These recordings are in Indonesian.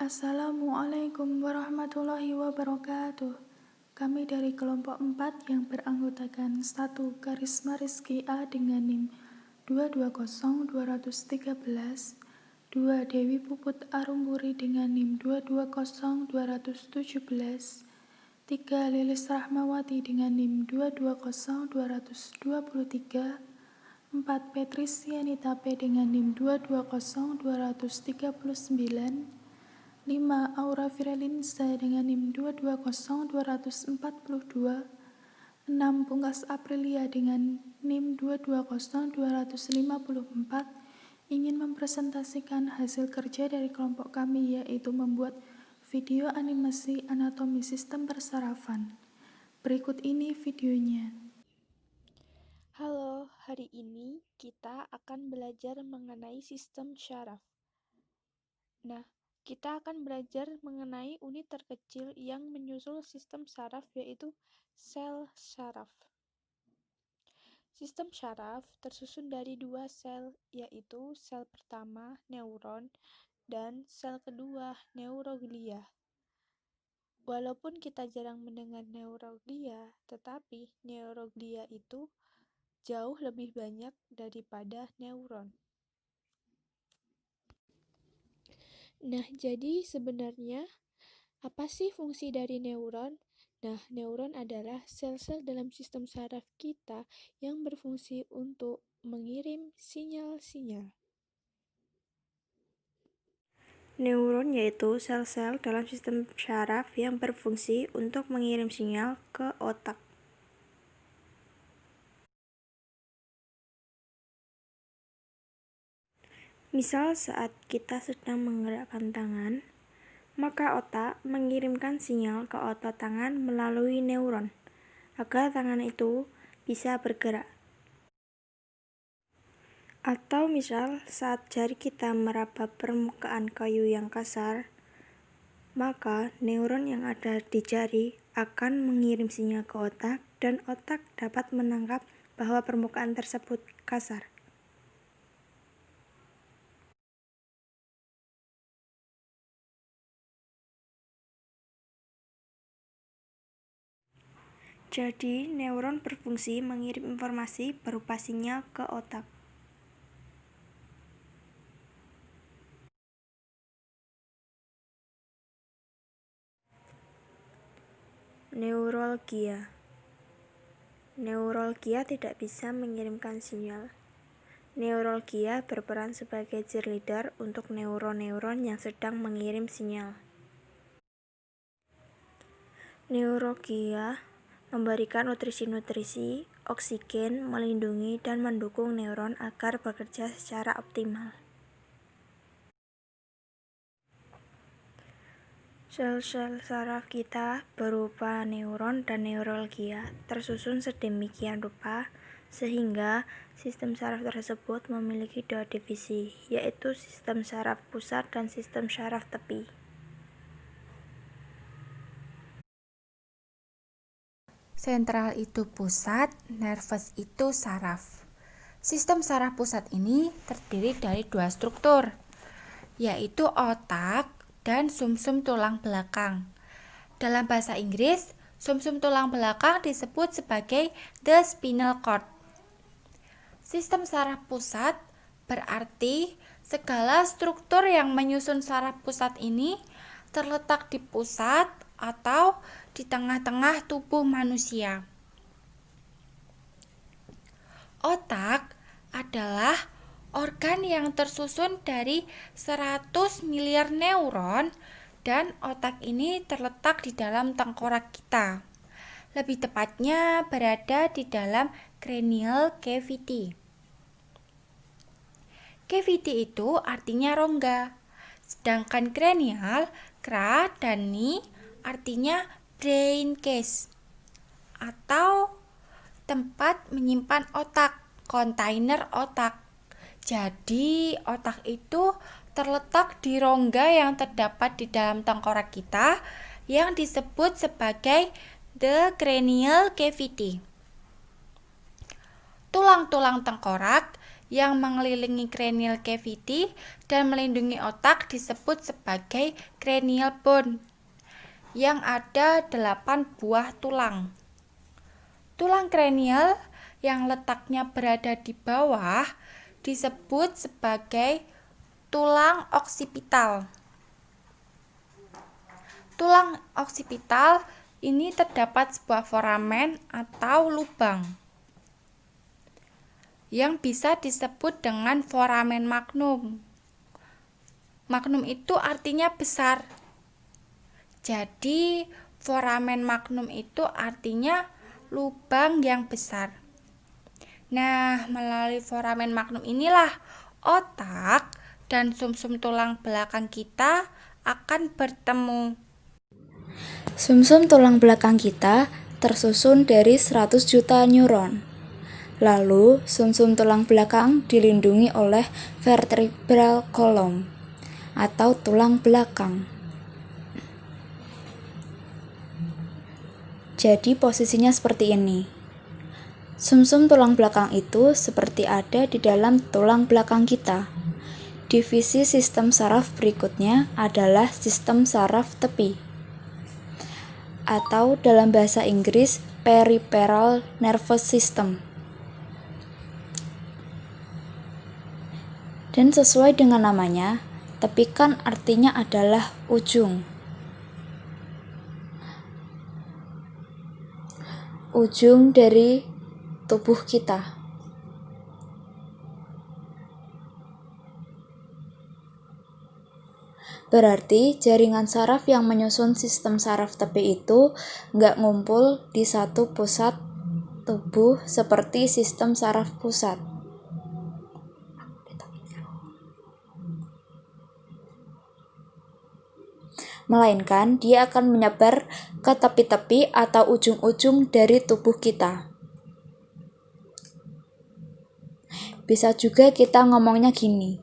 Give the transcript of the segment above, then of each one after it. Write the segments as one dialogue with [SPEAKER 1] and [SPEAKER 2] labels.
[SPEAKER 1] Assalamualaikum warahmatullahi wabarakatuh. Kami dari kelompok 4 yang beranggotakan 1 Karisma Rizky A dengan NIM 220213, 2 Dewi Puput Arumpuri dengan NIM 220217, 3 Lilis Rahmawati dengan NIM 220223, 4 Petrisianita P dengan NIM 220239, 5 Aura Viralinsa dengan NIM 220242, 6 Pungkas Aprilia dengan NIM 220254 ingin mempresentasikan hasil kerja dari kelompok kami, yaitu membuat video animasi anatomi sistem persarafan. Berikut ini videonya.
[SPEAKER 2] Halo, hari ini kita akan belajar mengenai sistem syaraf. Nah, kita akan belajar mengenai unit terkecil yang menyusul sistem syaraf, yaitu sel syaraf. Sistem syaraf tersusun dari 2 sel, yaitu sel pertama, neuron, dan sel kedua, neuroglia. Walaupun kita jarang mendengar neuroglia, tetapi neuroglia itu jauh lebih banyak daripada neuron. Nah, jadi sebenarnya apa sih fungsi dari neuron? Nah, neuron adalah sel-sel dalam sistem saraf kita yang berfungsi untuk mengirim sinyal-sinyal.
[SPEAKER 3] Neuron yaitu sel-sel dalam sistem syaraf yang berfungsi untuk mengirim sinyal ke otak. Misal saat kita sedang menggerakkan tangan, maka otak mengirimkan sinyal ke otot tangan melalui neuron, agar tangan itu bisa bergerak. Atau misal saat jari kita meraba permukaan kayu yang kasar, maka neuron yang ada di jari akan mengirim sinyal ke otak dan otak dapat menangkap bahwa permukaan tersebut kasar. Jadi, neuron berfungsi mengirim informasi berupa sinyal ke otak. Neuralgia. Neuralgia tidak bisa mengirimkan sinyal. Neuralgia berperan sebagai cheerleader untuk neuron-neuron yang sedang mengirim sinyal. Neuralgia memberikan nutrisi-nutrisi, oksigen, melindungi, dan mendukung neuron agar bekerja secara optimal. Sel-sel saraf kita berupa neuron dan neuralgia tersusun sedemikian rupa sehingga sistem saraf tersebut memiliki 2 divisi, yaitu sistem saraf pusat dan sistem saraf tepi.
[SPEAKER 4] Sentral itu pusat, nervus itu saraf. Sistem saraf pusat ini terdiri dari 2 struktur, yaitu otak dan sumsum tulang belakang. Dalam bahasa Inggris, sumsum tulang belakang disebut sebagai the spinal cord. Sistem saraf pusat berarti segala struktur yang menyusun saraf pusat ini terletak di pusat atau di tengah-tengah tubuh manusia. Otak adalah organ yang tersusun dari 100 miliar neuron dan otak ini terletak di dalam tengkorak kita. Lebih tepatnya berada di dalam cranial cavity. Cavity itu artinya rongga, sedangkan cranial, kra dan ni artinya brain case atau tempat menyimpan otak, kontainer otak. Jadi otak itu terletak di rongga yang terdapat di dalam tengkorak kita yang disebut sebagai the cranial cavity. Tulang-tulang tengkorak yang mengelilingi cranial cavity dan melindungi otak disebut sebagai cranial bone, yang ada 8 buah tulang. Tulang kranial yang letaknya berada di bawah disebut sebagai tulang oksipital. Tulang oksipital ini terdapat sebuah foramen atau lubang yang bisa disebut dengan foramen magnum. Magnum itu artinya besar. Jadi, foramen magnum itu artinya lubang yang besar. Nah, melalui foramen magnum inilah otak dan sumsum tulang belakang kita akan bertemu.
[SPEAKER 3] Sumsum tulang belakang kita tersusun dari 100 juta neuron. Lalu, sumsum tulang belakang dilindungi oleh vertebral column atau tulang belakang. Jadi posisinya seperti ini. Sumsum tulang belakang itu seperti ada di dalam tulang belakang kita. Divisi sistem saraf berikutnya adalah sistem saraf tepi, atau dalam bahasa Inggris peripheral nervous system. Dan sesuai dengan namanya, tepi kan artinya adalah ujung. Ujung dari tubuh kita. Berarti jaringan saraf yang menyusun sistem saraf tepi itu nggak ngumpul di satu pusat tubuh seperti sistem saraf pusat. Melainkan dia akan menyebar ke tepi-tepi atau ujung-ujung dari tubuh kita. Bisa juga kita ngomongnya gini.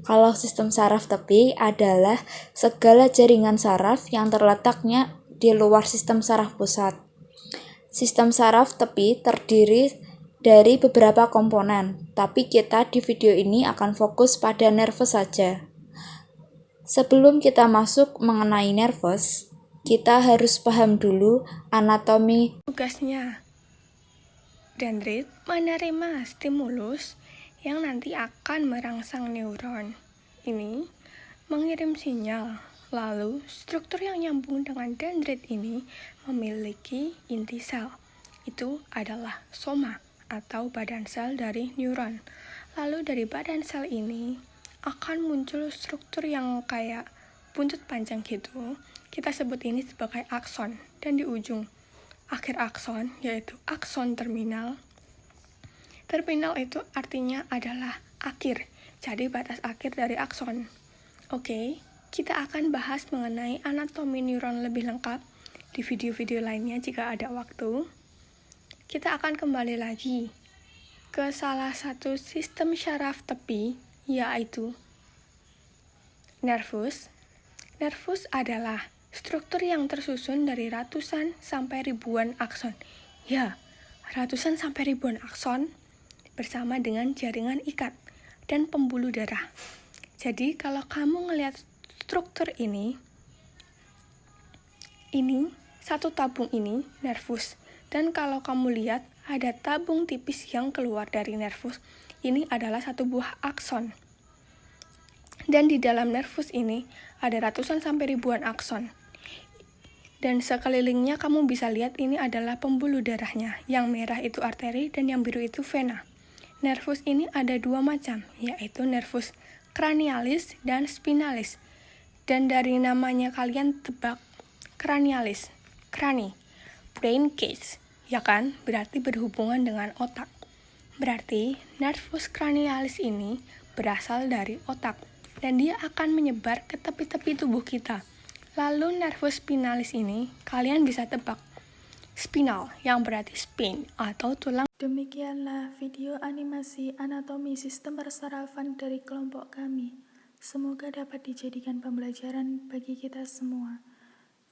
[SPEAKER 3] Kalau sistem saraf tepi adalah segala jaringan saraf yang terletaknya di luar sistem saraf pusat. Sistem saraf tepi terdiri dari beberapa komponen, tapi kita di video ini akan fokus pada nervus saja. Sebelum kita masuk mengenai nervus, kita harus paham dulu anatomi.
[SPEAKER 5] Tugasnya, dendrit menerima stimulus yang nanti akan merangsang neuron. Ini mengirim sinyal, lalu struktur yang nyambung dengan dendrit ini memiliki inti sel. Itu adalah soma atau badan sel dari neuron. Lalu dari badan sel ini akan muncul struktur yang kayak buntut panjang gitu. Kita sebut ini sebagai akson, dan di ujung akhir akson yaitu akson terminal. Terminal itu artinya adalah akhir, jadi batas akhir dari akson. Oke, kita akan bahas mengenai anatomi neuron lebih lengkap di video-video lainnya jika ada waktu. Kita akan kembali lagi ke salah satu sistem saraf tepi, yaitu nervus. Nervus adalah struktur yang tersusun dari ratusan sampai ribuan akson. Ya, ratusan sampai ribuan akson bersama dengan jaringan ikat dan pembuluh darah. Jadi kalau kamu ngelihat struktur ini satu tabung ini nervus, dan kalau kamu lihat ada tabung tipis yang keluar dari nervus, ini adalah satu buah akson. Dan di dalam nervus ini ada ratusan sampai ribuan akson. Dan sekelilingnya kamu bisa lihat ini adalah pembuluh darahnya. Yang merah itu arteri dan yang biru itu vena. Nervus ini ada dua macam, yaitu nervus cranialis dan spinalis. Dan dari namanya kalian tebak, cranialis, crani, brain case, ya kan? Berarti berhubungan dengan otak. Berarti nervus cranialis ini berasal dari otak, dan dia akan menyebar ke tepi-tepi tubuh kita. Lalu nervus spinalis ini kalian bisa tebak, spinal yang berarti spine atau tulang.
[SPEAKER 1] Demikianlah video animasi anatomi sistem persarafan dari kelompok kami. Semoga dapat dijadikan pembelajaran bagi kita semua.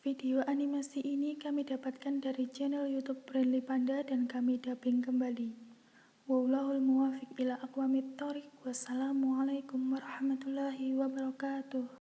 [SPEAKER 1] Video animasi ini kami dapatkan dari channel YouTube Brainly Panda dan kami dubbing kembali. Wallahul muwafiq ila aqwamit thoriq. Wassalamualaikum warahmatullahi wabarakatuh.